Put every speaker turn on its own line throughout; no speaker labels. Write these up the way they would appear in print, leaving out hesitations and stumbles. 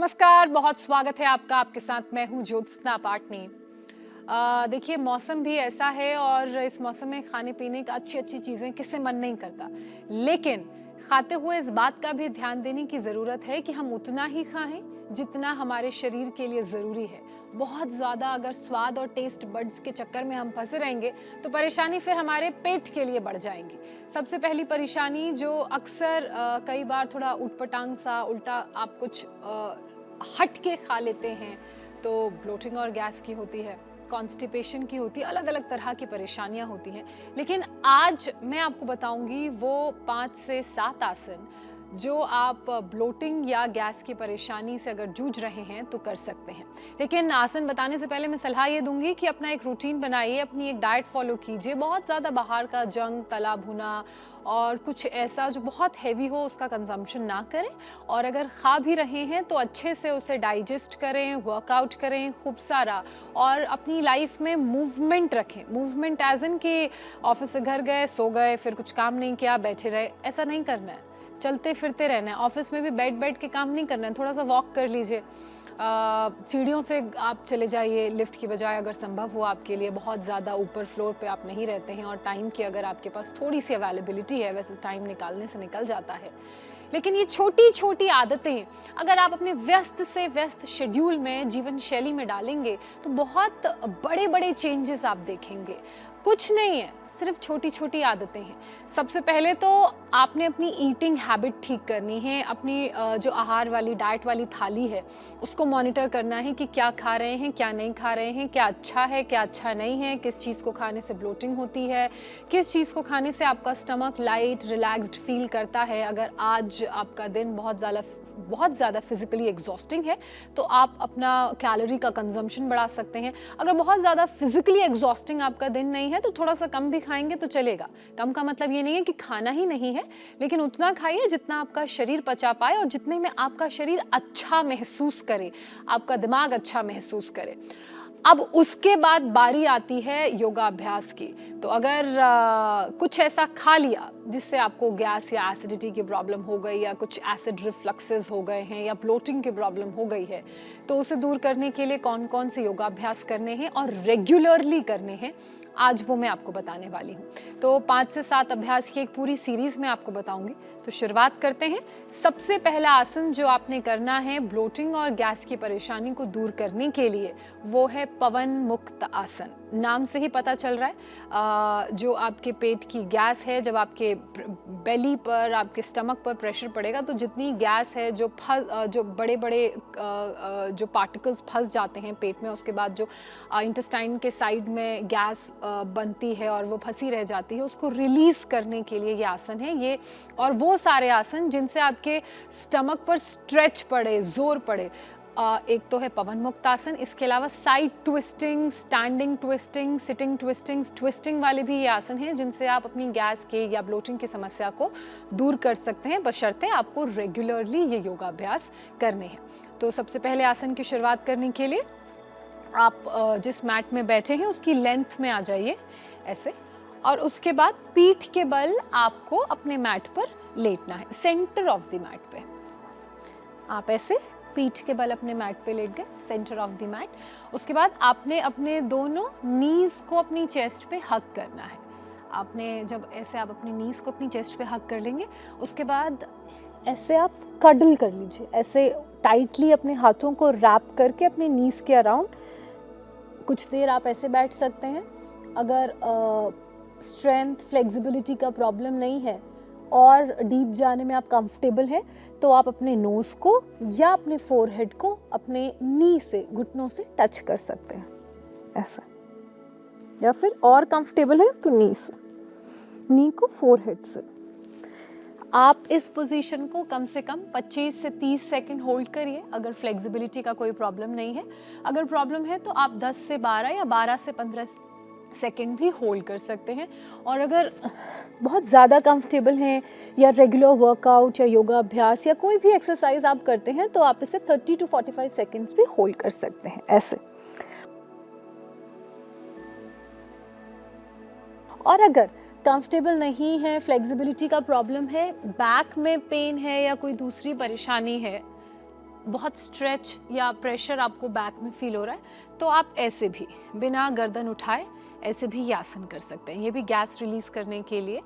नमस्कार, बहुत स्वागत है आपका। आपके साथ मैं हूँ ज्योत्सना पाटनी। देखिए, मौसम भी ऐसा है और इस मौसम में खाने पीने का अच्छी चीज़ें किससे मन नहीं करता, लेकिन खाते हुए इस बात का भी ध्यान देने की ज़रूरत है कि हम उतना ही खाएं जितना हमारे शरीर के लिए ज़रूरी है। बहुत ज़्यादा अगर स्वाद और टेस्ट बड्स के चक्कर में हम फंसे रहेंगे तो परेशानी फिर हमारे पेट के लिए बढ़ जाएंगी। सबसे पहली परेशानी जो अक्सर कई बार थोड़ा उटपटांग सा उल्टा आप कुछ हट के खा लेते हैं तो ब्लोटिंग और गैस की होती है, कॉन्स्टिपेशन की होती है, अलग अलग तरह की परेशानियां होती हैं। लेकिन आज मैं आपको बताऊंगी वो 5 से 7 आसन जो आप ब्लोटिंग या गैस की परेशानी से अगर जूझ रहे हैं तो कर सकते हैं। लेकिन आसन बताने से पहले मैं सलाह ये दूंगी कि अपना एक रूटीन बनाइए, अपनी एक डाइट फॉलो कीजिए। बहुत ज़्यादा बाहर का जंक, तला भुना और कुछ ऐसा जो बहुत हैवी हो उसका कंजम्पशन ना करें, और अगर खा भी रहे हैं तो अच्छे से उसे डाइजेस्ट करें, वर्कआउट करें खूब सारा, और अपनी लाइफ में मूवमेंट रखें। मूवमेंट एज इन कि ऑफिस से घर गए, सो गए, फिर कुछ काम नहीं किया, बैठे रहे, ऐसा नहीं करना है। चलते फिरते रहना है। ऑफिस में भी बैठ के काम नहीं करना है, थोड़ा सा वॉक कर लीजिए, सीढ़ियों से आप चले जाइए लिफ्ट की बजाय, अगर संभव हो आपके लिए। बहुत ज़्यादा ऊपर फ्लोर पे आप नहीं रहते हैं और टाइम की अगर आपके पास थोड़ी सी अवेलेबिलिटी है, वैसे टाइम निकालने से निकल जाता है, लेकिन ये छोटी छोटी आदतें अगर आप अपने व्यस्त से व्यस्त शेड्यूल में, जीवन शैली में डालेंगे तो बहुत बड़े बड़े चेंजेस आप देखेंगे। कुछ नहीं है, सिर्फ छोटी छोटी आदतें हैं। सबसे पहले तो आपने अपनी ईटिंग हैबिट ठीक करनी है। अपनी जो आहार वाली, डाइट वाली थाली है उसको मॉनिटर करना है कि क्या खा रहे हैं, क्या नहीं खा रहे हैं, क्या अच्छा है, क्या अच्छा नहीं है, किस चीज़ को खाने से ब्लोटिंग होती है, किस चीज़ को खाने से आपका स्टमक लाइट रिलैक्स्ड फील करता है। अगर आज आपका दिन बहुत ज़्यादा फिजिकली एग्जॉस्टिंग है तो आप अपना कैलोरी का कंजम्पशन बढ़ा सकते हैं। अगर बहुत ज़्यादा फिजिकली एग्जॉस्टिंग आपका दिन नहीं है तो थोड़ा सा कम भी खाएंगे तो चलेगा। कम का मतलब ये नहीं है कि खाना ही नहीं है, लेकिन उतना खाइए जितना आपका शरीर पचा पाए और जितने में आपका शरीर अच्छा महसूस करे, आपका दिमाग अच्छा महसूस करे। अब उसके बाद बारी आती है योगाभ्यास की। तो अगर कुछ ऐसा खा लिया जिससे आपको गैस या एसिडिटी की प्रॉब्लम हो गई, या कुछ एसिड रिफ्लक्सेस हो गए हैं, या ब्लोटिंग की प्रॉब्लम हो गई है, तो उसे दूर करने के लिए कौन कौन से योगाभ्यास करने हैं और रेगुलरली करने हैं, आज वो मैं आपको बताने वाली हूँ। तो 5 से 7 अभ्यास की एक पूरी सीरीज में आपको बताऊंगी। तो शुरुआत करते हैं। सबसे पहला आसन जो आपने करना है ब्लोटिंग और गैस की परेशानी को दूर करने के लिए, वो है पवन मुक्त आसन। नाम से ही पता चल रहा है जो आपके पेट की गैस है, जब आपके बेली पर, आपके स्टमक पर प्रेशर पड़ेगा तो जितनी गैस है, जो बड़े बड़े जो पार्टिकल्स फंस जाते हैं पेट में, उसके बाद जो इंटेस्टाइन के साइड में गैस बनती है और वो फंसी रह जाती है, उसको रिलीज करने के लिए ये आसन है। ये और वो सारे आसन जिनसे आपके स्टमक पर स्ट्रेच पड़े, जोर पड़े। एक तो है पवन मुक्त आसन, इसके अलावा side twisting, standing twisting, sitting twisting, twisting वाले भी ये आसन हैं जिनसे आप अपनी गैस के या ब्लोटिंग की समस्या को दूर कर सकते हैं, बशर्ते आपको रेगुलरली ये योगाभ्यास करने हैं। तो सबसे पहले आसन की शुरुआत करने के लिए आप जिस मैट में बैठे हैं उसकी लेंथ में आ जाइए ऐसे, और उसके बाद पीठ के बल आपको अपने मैट पर लेटना है, सेंटर ऑफ द मैट पे। आप ऐसे पीठ के बल अपने मैट पे लेट गए, सेंटर ऑफ द मैट। उसके बाद आपने अपने दोनों नीज को अपनी चेस्ट पे हग करना है। आपने जब ऐसे आप अपनी नीज को अपनी चेस्ट पे हग कर लेंगे, उसके बाद ऐसे आप कडल कर लीजिए, ऐसे टाइटली अपने हाथों को रैप करके अपने नीज के अराउंड कुछ देर आप ऐसे बैठ सकते हैं। अगर स्ट्रेंथ, फ्लेक्सिबिलिटी का प्रॉब्लम नहीं है और डीप जाने में आप कंफर्टेबल हैं तो आप अपने नोज को या अपने फोरहेड को अपने नी से, घुटनों से टच कर सकते हैं ऐसा, या फिर और कंफर्टेबल है तो नी से, नी को फोरहेड से। आप इस पोजीशन को कम से कम 25 से 30 सेकंड होल्ड करिए अगर फ्लेक्सिबिलिटी का कोई प्रॉब्लम नहीं है। अगर प्रॉब्लम है तो आप 10 से 12 या 12 से 15 सेकंड भी होल्ड कर सकते हैं। और अगर बहुत ज़्यादा कंफर्टेबल हैं या रेगुलर वर्कआउट या योगा अभ्यास या कोई भी एक्सरसाइज आप करते हैं तो आप इसे 30 to 45 सेकंड्स भी होल्ड कर सकते हैं ऐसे। और अगर कंफर्टेबल नहीं है, फ्लेक्सिबिलिटी का प्रॉब्लम है, बैक में पेन है या कोई दूसरी परेशानी है, बहुत स्ट्रेच या प्रेशर आपको बैक में फील हो रहा है तो आप ऐसे भी बिना गर्दन उठाए ऐसे भी ये आसन कर सकते हैं। ये भी गैस रिलीज करने के लिए,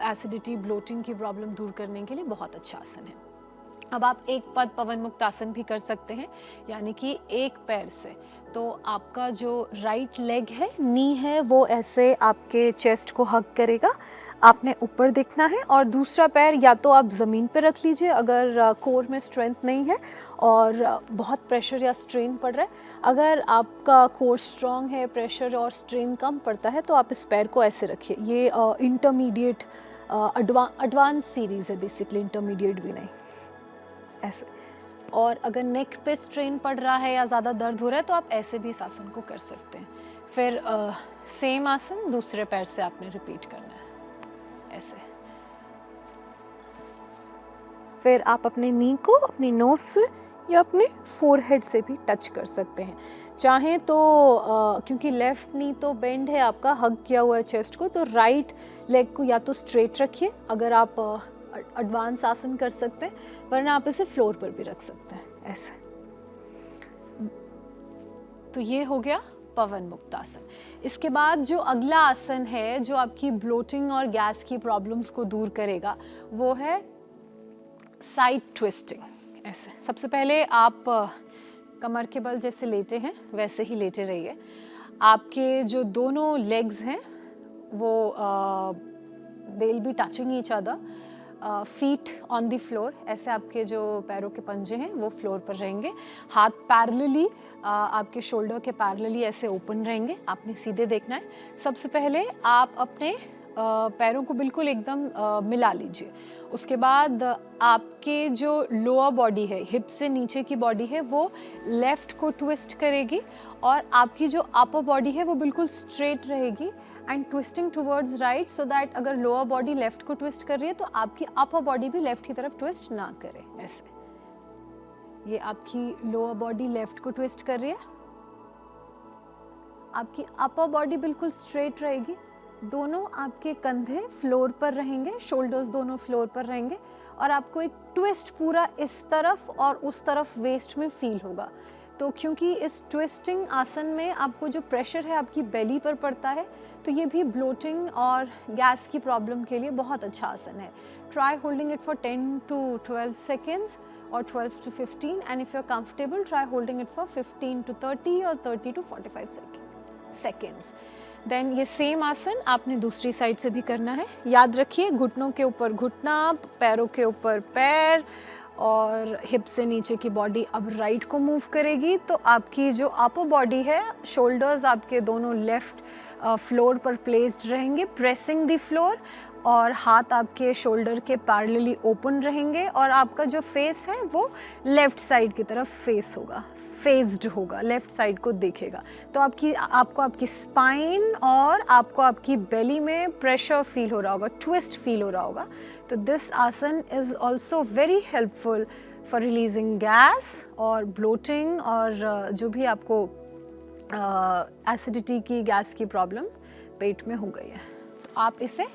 एसिडिटी ब्लोटिंग की प्रॉब्लम दूर करने के लिए बहुत अच्छा आसन है। अब आप एक पद पवन मुक्त आसन भी कर सकते हैं, यानी कि एक पैर से। तो आपका जो राइट लेग है, नी है, वो ऐसे आपके चेस्ट को हग करेगा, आपने ऊपर देखना है, और दूसरा पैर या तो आप ज़मीन पे रख लीजिए अगर कोर में स्ट्रेंथ नहीं है और बहुत प्रेशर या स्ट्रेन पड़ रहा है। अगर आपका कोर स्ट्रॉन्ग है, प्रेशर और स्ट्रेन कम पड़ता है, तो आप इस पैर को ऐसे रखिए। ये इंटरमीडिएट एडवांस सीरीज़ है बेसिकली, इंटरमीडिएट भी नहीं, ऐसे। और अगर नेक पे स्ट्रेन पड़ रहा है या ज़्यादा दर्द हो रहा है तो आप ऐसे भी इस आसन को कर सकते हैं। फिर सेम आसन दूसरे पैर से आपने रिपीट करना है, ऐसे। फिर आप अपने नी को अपनी नोज से या अपने फोरहेड से भी टच कर सकते हैं। चाहें तो क्योंकि लेफ्ट नी तो बेंड है आपका, हग किया हुआ है चेस्ट को, तो राइट लेग को या तो स्ट्रेट रखिए अगर आप एडवांस आसन कर सकते हैं, वरना आप इसे फ्लोर पर भी रख सकते हैं, ऐसे। तो ये हो गया पवन मुक्त आसन। इसके बाद जो अगला आसन है जो आपकी ब्लोटिंग और गैस की प्रॉब्लम्स को दूर करेगा, वो है साइड ट्विस्टिंग, ऐसे। सबसे पहले आप कमर के बल जैसे लेटे हैं वैसे ही लेटे रहिए। आपके जो दोनों लेग्स हैं वो they will be touching each other, feet on the floor, ऐसे आपके जो पैरों के पंजे हैं वो फ्लोर पर रहेंगे। हाथ पैरेलली आपके शोल्डर के पैरेलली ऐसे ओपन रहेंगे, आपने सीधे देखना है। सबसे पहले आप अपने पैरों को बिल्कुल एकदम मिला लीजिए। उसके बाद आपके जो लोअर बॉडी है, हिप से नीचे की बॉडी है, वो लेफ्ट को ट्विस्ट करेगी और आपकी जो अपर बॉडी है वो बिल्कुल स्ट्रेट रहेगी and twisting towards right, so that अगर लोअर बॉडी लेफ्ट को ट्विस्ट कर रही है तो आपकी अपर बॉडी भी लेफ्ट की तरफ ट्विस्ट ना करे, ऐसे। ये आपकी लोअर बॉडी लेफ्ट को ट्विस्ट कर रही है, आपकी अपर बॉडी बिल्कुल स्ट्रेट रहेगी, दोनों आपके कंधे फ्लोर पर रहेंगे, शोल्डर्स दोनों फ्लोर पर रहेंगे, और आपको एक ट्विस्ट पूरा इस तरफ और उस तरफ वेस्ट में फील होगा। तो क्योंकि इस ट्विस्टिंग आसन में आपको जो प्रेशर है आपकी बेली पर पड़ता है, तो ये भी ब्लोटिंग और गैस की प्रॉब्लम के लिए बहुत अच्छा आसन है। Try holding it for 10 to 12 seconds or 12 to 15, and if you're comfortable try holding it for 15 to 30 or 30 to 45 seconds. Then ये सेम आसन आपने दूसरी साइड से भी करना है। याद रखिए, घुटनों के ऊपर घुटना, पैरों के ऊपर पैर, और हिप से नीचे की बॉडी अब राइट को मूव करेगी। तो आपकी जो अपर बॉडी है, शोल्डर्स आपके दोनों लेफ्ट फ्लोर पर प्लेस्ड रहेंगे, प्रेसिंग द फ्लोर, और हाथ आपके शोल्डर के पैरेलली ओपन रहेंगे, और आपका जो फेस है वो लेफ्ट साइड की तरफ फेस्ड होगा, लेफ्ट साइड को देखेगा। तो आपको आपकी स्पाइन और आपको आपकी बेली में प्रेशर फील हो रहा होगा, ट्विस्ट फील हो रहा होगा। तो दिस आसन is also very helpful for releasing gas और ब्लोटिंग, और जो भी आपको एसिडिटी की, गैस की प्रॉब्लम पेट में हो गई है। तो आप इसे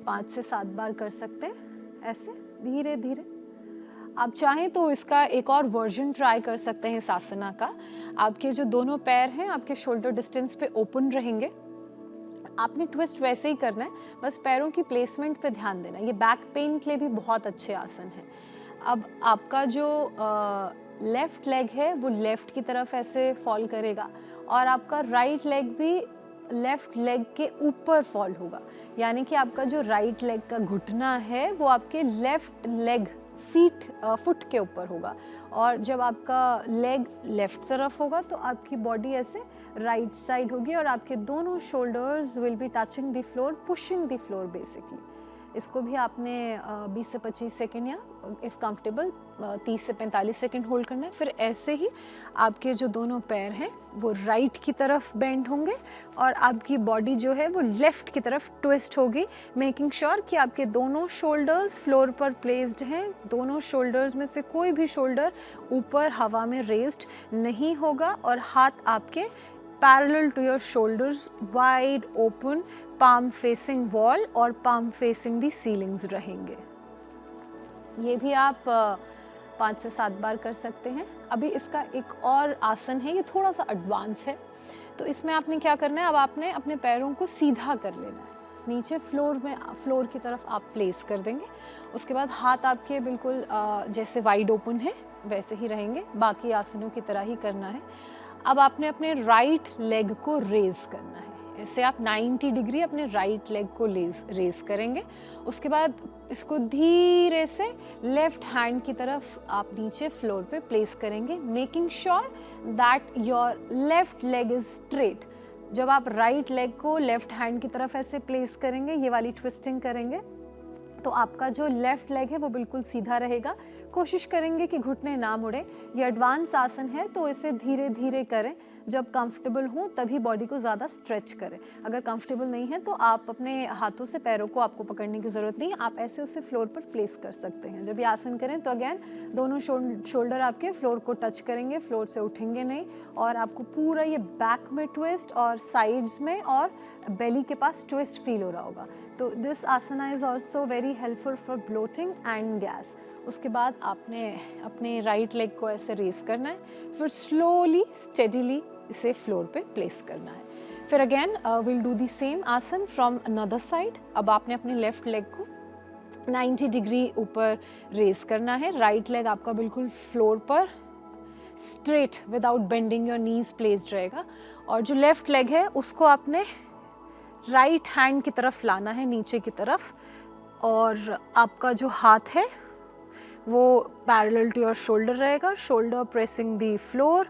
5 से 7 बार कर सकते हैं, ऐसे धीरे धीरे। आप चाहें तो इसका एक और वर्जन ट्राई कर सकते हैं इस आसना का। आपके जो दोनों पैर हैं आपके शोल्डर डिस्टेंस पे ओपन रहेंगे, आपने ट्विस्ट वैसे ही करना है, बस पैरों की प्लेसमेंट पे ध्यान देना। ये बैक पेन के लिए भी बहुत अच्छे आसन हैं। अब आपका जो लेफ्ट लेग है वो लेफ्ट की तरफ ऐसे फॉल करेगा, और आपका राइट लेग भी लेफ्ट लेग के ऊपर फॉल होगा, यानी कि आपका जो राइट लेग का घुटना है वो आपके लेफ्ट लेग फुट के ऊपर होगा, और जब आपका लेग लेफ्ट तरफ होगा तो आपकी बॉडी ऐसे राइट साइड होगी, और आपके दोनों shoulders will be touching the floor, pushing the floor basically. इसको भी आपने 20 से 25 सेकेंड या इफ़ कंफर्टेबल 30 से 45 सेकेंड होल्ड करना है। फिर ऐसे ही आपके जो दोनों पैर हैं वो राइट की तरफ बेंड होंगे, और आपकी बॉडी जो है वो लेफ्ट की तरफ ट्विस्ट होगी, मेकिंग श्योर कि आपके दोनों शोल्डर्स फ्लोर पर प्लेस्ड हैं। दोनों शोल्डर्स में से कोई भी शोल्डर ऊपर हवा में रेज्ड नहीं होगा, और हाथ आपके parallel to your shoulders, wide open, palm facing wall और पाम फेसिंग दी सीलिंग्स रहेंगे। ये भी आप 5 से 7 बार कर सकते हैं। अभी इसका एक और आसन है, ये थोड़ा सा एडवांस है। तो इसमें आपने क्या करना है, अब आपने अपने पैरों को सीधा कर लेना है, नीचे फ्लोर की तरफ आप प्लेस कर देंगे। उसके बाद हाथ आपके बिल्कुल जैसे वाइड ओपन है वैसे ही रहेंगे, बाकी आसनों की तरह ही करना है। अब आपने अपने राइट लेग को रेज करना है, ऐसे आप 90 डिग्री अपने राइट लेग को रेज करेंगे। उसके बाद इसको धीरे से लेफ्ट हैंड की तरफ आप नीचे फ्लोर पे प्लेस करेंगे, making sure that your left leg is straight. जब आप राइट लेग को लेफ्ट हैंड की तरफ ऐसे प्लेस करेंगे, ये वाली ट्विस्टिंग करेंगे, तो आपका जो लेफ्ट लेग है वो बिल्कुल सीधा रहेगा। कोशिश करेंगे कि घुटने ना मुड़े। ये एडवांस आसन है तो इसे धीरे धीरे करें, जब कंफर्टेबल हो तभी बॉडी को ज़्यादा स्ट्रेच करें। अगर कंफर्टेबल नहीं है तो आप अपने हाथों से पैरों को आपको पकड़ने की ज़रूरत नहीं है, आप ऐसे उसे फ्लोर पर प्लेस कर सकते हैं। जब ये आसन करें तो अगेन दोनों शोल्डर आपके फ्लोर को टच करेंगे, फ्लोर से उठेंगे नहीं, और आपको पूरा ये बैक में ट्विस्ट और साइड्स में और बेली के पास ट्विस्ट फील हो रहा होगा। तो this asana is also very helpful for bloating and gas. उसके बाद आपने अपने राइट लेग को ऐसे रेस करना है, फिर स्लोली स्टेडीली इसे फ्लोर पे प्लेस करना है। फिर again will do the same आसन फ्रॉम अनदर साइड। अब आपने अपने लेफ्ट लेग को 90 डिग्री ऊपर रेस करना है, राइट लेग आपका बिल्कुल फ्लोर पर straight without bending your knees placed रहेगा, और जो लेफ्ट लेग है उसको आपने राइट हैंड की तरफ लाना है, नीचे की तरफ, और आपका जो हाथ है वो पैरेलल टू योर शोल्डर रहेगा, शोल्डर प्रेसिंग दी फ्लोर,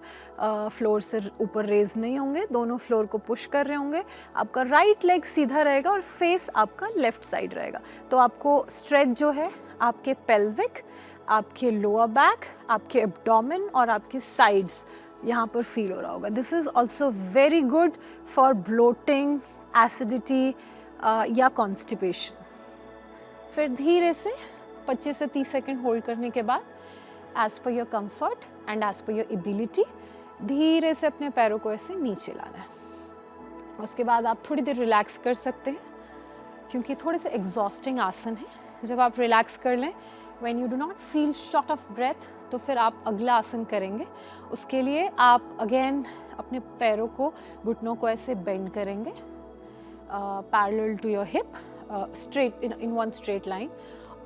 फ्लोर से ऊपर रेज नहीं होंगे, दोनों फ्लोर को पुश कर रहे होंगे। आपका राइट लेग सीधा रहेगा और फेस आपका लेफ्ट साइड रहेगा। तो आपको स्ट्रेच जो है आपके पेल्विक, आपके लोअर बैक, आपके एब्डोमेन और आपके साइड्स यहाँ पर फील हो रहा होगा। This is also very good for bloating, acidity या कॉन्स्टिपेशन। फिर धीरे से 25 से 30 सेकेंड होल्ड करने के बाद as per your comfort and as per your ability धीरे से अपने पैरों को ऐसे नीचे लाना है। उसके बाद आप थोड़ी देर रिलैक्स कर सकते हैं, क्योंकि थोड़े से एग्जॉस्टिंग आसन है। जब आप रिलैक्स कर लें, when you do not feel short of breath, तो फिर आप अगला आसन करेंगे। उसके लिए आप अगेन अपने पैरों को, घुटनों को ऐसे बेंड करेंगे parallel to your hip, straight in one straight line,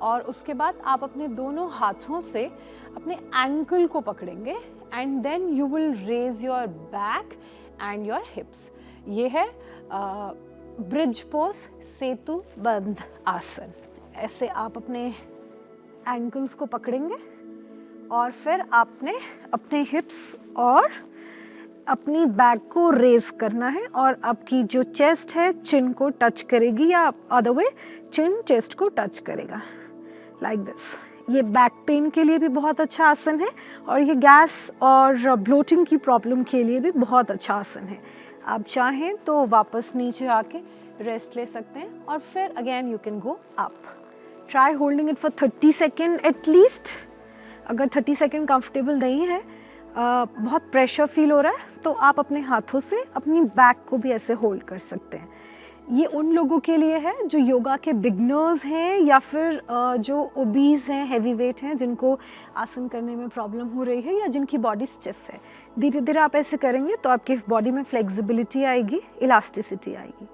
और उसके बाद आप अपने दोनों हाथों से अपने एंकल को पकड़ेंगे and then you will raise your back and your hips. ये है ब्रिज पोज, सेतु बंध आसन। ऐसे आप अपने एंकल्स को पकड़ेंगे और फिर आपने अपने हिप्स और अपनी बैक को रेज करना है, और आपकी जो चेस्ट है चिन को टच करेगी, या अदर वे चिन चेस्ट को टच करेगा, लाइक दिस। ये बैक पेन के लिए भी बहुत अच्छा आसन है, और ये गैस और ब्लोटिंग की प्रॉब्लम के लिए भी बहुत अच्छा आसन है। आप चाहें तो वापस नीचे आके रेस्ट ले सकते हैं, और फिर again you can go up. Try holding it for 30 second at least. अगर 30 सेकेंड कंफर्टेबल नहीं है, बहुत प्रेशर फील हो रहा है, तो आप अपने हाथों से अपनी बैक को भी ऐसे होल्ड कर सकते हैं। ये उन लोगों के लिए है जो योगा के बिगनर्स हैं, या फिर जो ओबीज हैं, हैवी वेट हैं, जिनको आसन करने में प्रॉब्लम हो रही है, या जिनकी बॉडी स्टिफ है। धीरे धीरे आप ऐसे करेंगे तो आपकी बॉडी में फ्लेक्सिबिलिटी आएगी, इलास्टिसिटी आएगी।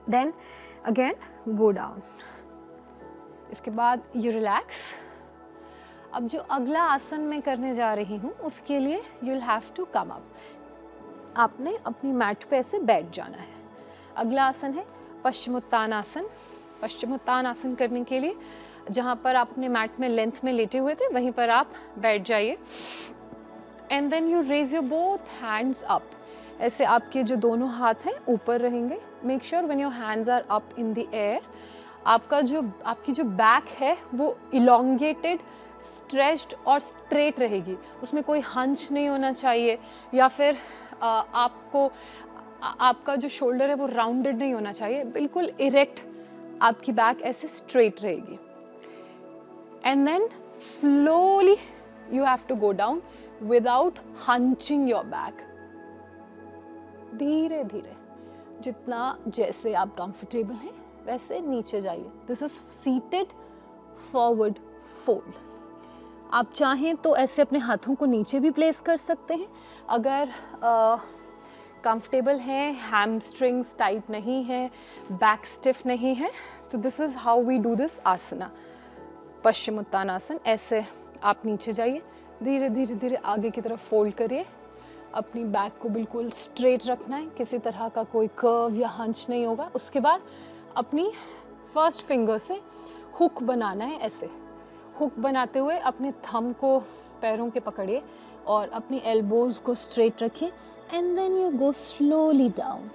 Then again go down. इसके बाद यू रिलैक्स। अब जो अगला आसन मैं करने जा रही हूँ उसके लिए you will have to come up. आपने अपनी मैट पे ऐसे बैठ जाना है। अगला आसन है पश्चिमोत्तान आसन। पश्चिमोत्तान आसन करने के लिए जहाँ पर आप अपने मैट में लेंथ में लेटे हुए थे वहीं पर आप बैठ जाइए, and then you raise your both hands up. ऐसे आपके जो दोनों हाथ हैं ऊपर रहेंगे। Make sure when your hands are up in the air, आपकी जो बैक है वो इलोंगेटेड, स्ट्रेच्ड और स्ट्रेट रहेगी। उसमें कोई हंच नहीं होना चाहिए, या फिर आपका जो शोल्डर है वो राउंडेड नहीं होना चाहिए, बिल्कुल इरेक्ट आपकी बैक ऐसे स्ट्रेट रहेगी। And then slowly you have to go down without hunching your back. धीरे धीरे जितना जैसे आप कंफर्टेबल हैं वैसे नीचे जाइए। This is seated forward fold. आप चाहें तो ऐसे अपने हाथों को नीचे भी प्लेस कर सकते हैं। अगर कंफर्टेबल हैं, हैमस्ट्रिंग्स टाइट नहीं है, बैक स्टिफ नहीं है, तो this is how we do this asana, paschimottanasana. ऐसे आप नीचे जाइए, धीरे धीरे धीरे आगे की तरफ फोल्ड करिए, अपनी बैक को बिल्कुल स्ट्रेट रखना है, किसी तरह का कोई कर्व या हंच नहीं होगा। उसके बाद अपनी फर्स्ट फिंगर से हुक बनाना है, ऐसे हुक बनाते हुए अपने थंब को पैरों के पकड़िए और अपनी एल्बोज को स्ट्रेट रखिए and then you go slowly down.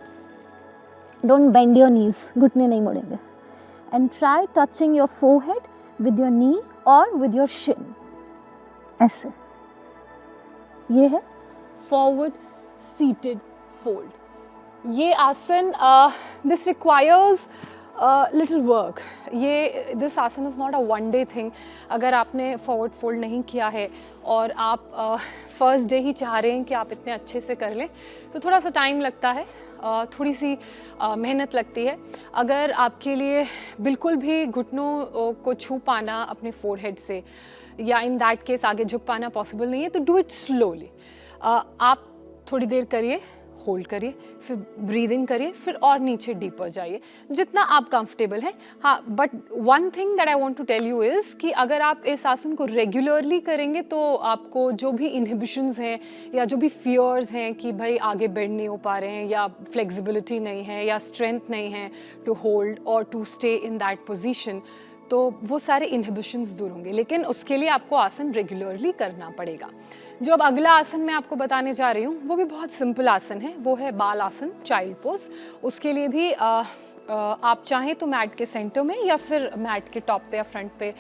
Don't bend your knees, घुटने नहीं मोड़ेंगे। And try touching your forehead with your knee और विद योर शिन, ऐसे। ये है फॉरवर्ड सीटेड फोल्ड। ये आसन दिस रिक्वायर्स लिटिल वर्क। ये दिस आसन is not a one day thing. अगर आपने फॉरवर्ड फोल्ड नहीं किया है और आप फर्स्ट डे ही चाह रहे हैं कि आप इतने अच्छे से कर लें, तो थोड़ा सा टाइम लगता है, थोड़ी सी मेहनत लगती है। अगर आपके लिए बिल्कुल भी घुटनों को छू पाना अपने फोरहेड से या इन दैट केस आगे झुक पाना पॉसिबल नहीं है, तो डू इट स्लोली। आप थोड़ी देर करिए, होल्ड करिए, फिर ब्रीद इन करिए, फिर और नीचे डीपर जाइए जितना आप कंफर्टेबल हैं। हाँ, but one thing that I want to tell you is कि अगर आप इस आसन को रेगुलरली करेंगे तो आपको जो भी इनहिबिशंस हैं या जो भी फियर्स हैं कि भाई आगे बेंड नहीं हो पा रहे हैं या फ्लेक्सिबिलिटी नहीं है या स्ट्रेंथ नहीं है टू होल्ड और to stay in that position, तो वो सारे इनहिबिशंस दूर होंगे। लेकिन उसके लिए आपको आसन रेगुलरली करना पड़ेगा। जो अब अगला आसन मैं आपको बताने जा रही हूँ वो भी बहुत सिंपल आसन है, वो है बाल आसन, चाइल्ड पोज। उसके लिए भी आप चाहें तो मैट के सेंटर में या फिर मैट के टॉप पे या फ्रंट पे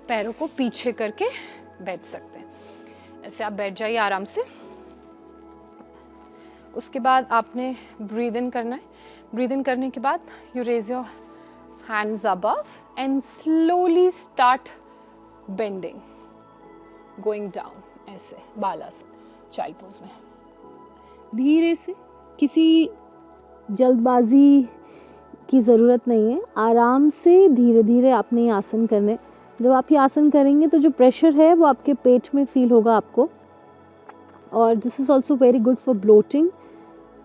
पैरों को पीछे करके बैठ सकते हैं। ऐसे आप बैठ जाइए आराम से। उसके बाद आपने ब्रीद इन करना है। ब्रीद इन करने के बाद you raise your hands above and slowly start bending, going down, ऐसे बालासन चाइल्ड पोज में। धीरे से, किसी जल्दबाजी की ज़रूरत नहीं है, आराम से धीरे धीरे आपने ये आसन करने। जब आप ये आसन करेंगे तो जो प्रेशर है वो आपके पेट में फील होगा आपको, और this is also very good for bloating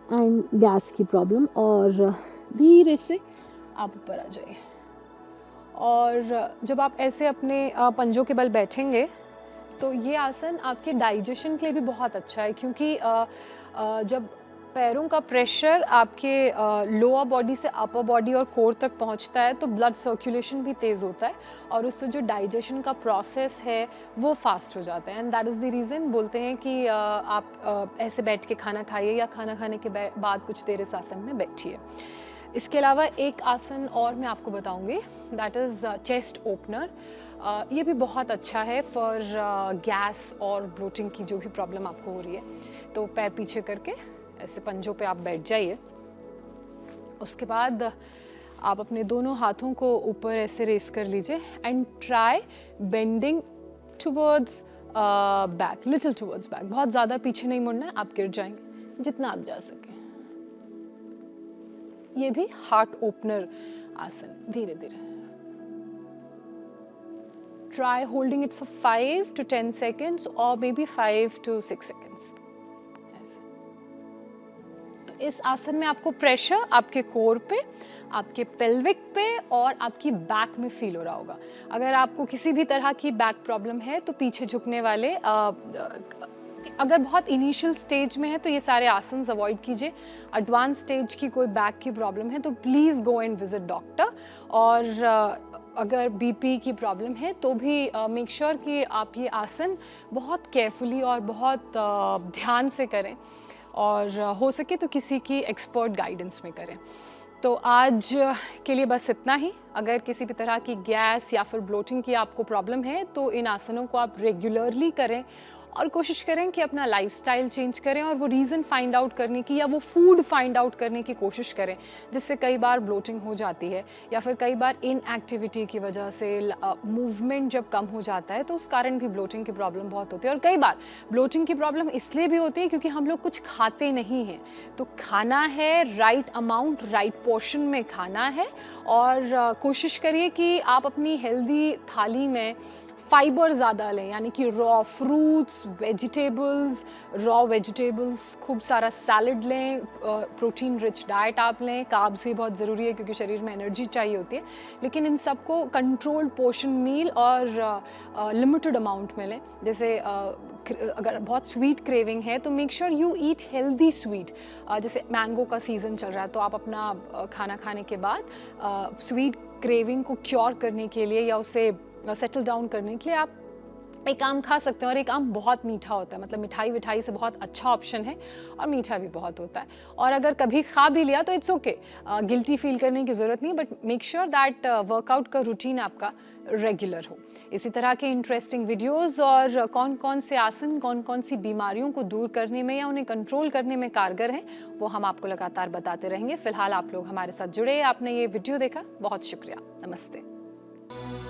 and gas की प्रॉब्लम। और धीरे से आप ऊपर आ जाइए, और जब आप ऐसे अपने पंजों के बल बैठेंगे तो ये आसन आपके डाइजेशन के लिए भी बहुत अच्छा है, क्योंकि जब पैरों का प्रेशर आपके लोअर बॉडी से अपर बॉडी और कोर तक पहुंचता है तो ब्लड सर्कुलेशन भी तेज़ होता है और उससे जो डाइजेशन का प्रोसेस है वो फास्ट हो जाता है। And that is the reason बोलते हैं कि आप ऐसे बैठ के खाना खाइए या खाना खाने के बाद कुछ देर इस आसन में बैठिए। इसके अलावा एक आसन और मैं आपको बताऊंगी, दैट इज़ चेस्ट ओपनर। ये भी बहुत अच्छा है फॉर गैस और ब्लोटिंग की जो भी प्रॉब्लम आपको हो रही है। तो पैर पीछे करके ऐसे पंजों पे आप बैठ जाइए। उसके बाद आप अपने दोनों हाथों को ऊपर ऐसे रेस कर लीजिए and try bending towards back, little towards back. बहुत ज़्यादा पीछे नहीं मुड़ना है, आप गिर जाएंगे, जितना आप जा सकें। ये भी हार्ट ओपनर आसन। धीरे धीरे try holding it for 5 to 10 seconds और मे बी 5 to 6 seconds। तो इस आसन में आपको प्रेशर आपके कोर पे, आपके पेल्विक पे और आपकी बैक में फील हो रहा होगा। अगर आपको किसी भी तरह की बैक प्रॉब्लम है तो पीछे झुकने वाले अगर बहुत इनिशियल स्टेज में है तो ये सारे आसन अवॉइड कीजिए। एडवांस स्टेज की कोई बैक की प्रॉब्लम है तो please go and visit doctor. और अगर बीपी की प्रॉब्लम है तो भी मेक श्योर कि आप ये आसन बहुत केयरफुली और बहुत ध्यान से करें, और हो सके तो किसी की एक्सपर्ट गाइडेंस में करें। तो आज के लिए बस इतना ही। अगर किसी भी तरह की गैस या फिर ब्लोटिंग की आपको प्रॉब्लम है तो इन आसनों को आप रेगुलरली करें और कोशिश करें कि अपना लाइफस्टाइल चेंज करें और वो रीज़न फाइंड आउट करने की या वो फूड फाइंड आउट करने की कोशिश करें, जिससे कई बार ब्लोटिंग हो जाती है या फिर कई बार इनएक्टिविटी की वजह से मूवमेंट जब कम हो जाता है तो उस कारण भी ब्लोटिंग की प्रॉब्लम बहुत होती है। और कई बार ब्लोटिंग की प्रॉब्लम इसलिए भी होती है क्योंकि हम लोग कुछ खाते नहीं हैं। तो खाना है राइट अमाउंट, राइट पोर्शन में खाना है, और कोशिश करिए कि आप अपनी हेल्दी थाली में फाइबर ज़्यादा लें, यानी कि raw fruits, vegetables, raw vegetables, खूब सारा सैलड लें, प्रोटीन रिच डाइट आप लें। कार्ब्स भी बहुत ज़रूरी है क्योंकि शरीर में एनर्जी चाहिए होती है, लेकिन इन सबको कंट्रोल्ड पोर्शन मील और लिमिटेड अमाउंट में लें। जैसे अगर बहुत स्वीट क्रेविंग है तो make sure you eat healthy sweet. जैसे मैंगो का सीज़न चल रहा है तो आप अपना खाना खाने के बाद स्वीट क्रेविंग को क्योर करने के लिए या उसे सेटल डाउन करने के लिए आप एक आम खा सकते हैं। और एक आम बहुत मीठा होता है, मतलब मिठाई विठाई से बहुत अच्छा ऑप्शन है और मीठा भी बहुत होता है। और अगर कभी खा भी लिया तो इट्स ओके, गिल्टी फील करने की ज़रूरत नहीं, but make sure that workout का रूटीन आपका रेगुलर हो। इसी तरह के इंटरेस्टिंग वीडियोस और कौन कौन से आसन कौन कौन सी बीमारियों को दूर करने में या उन्हें कंट्रोल करने में कारगर हैं, वो हम आपको लगातार बताते रहेंगे। फिलहाल आप लोग हमारे साथ जुड़े, आपने ये वीडियो देखा, बहुत शुक्रिया। नमस्ते।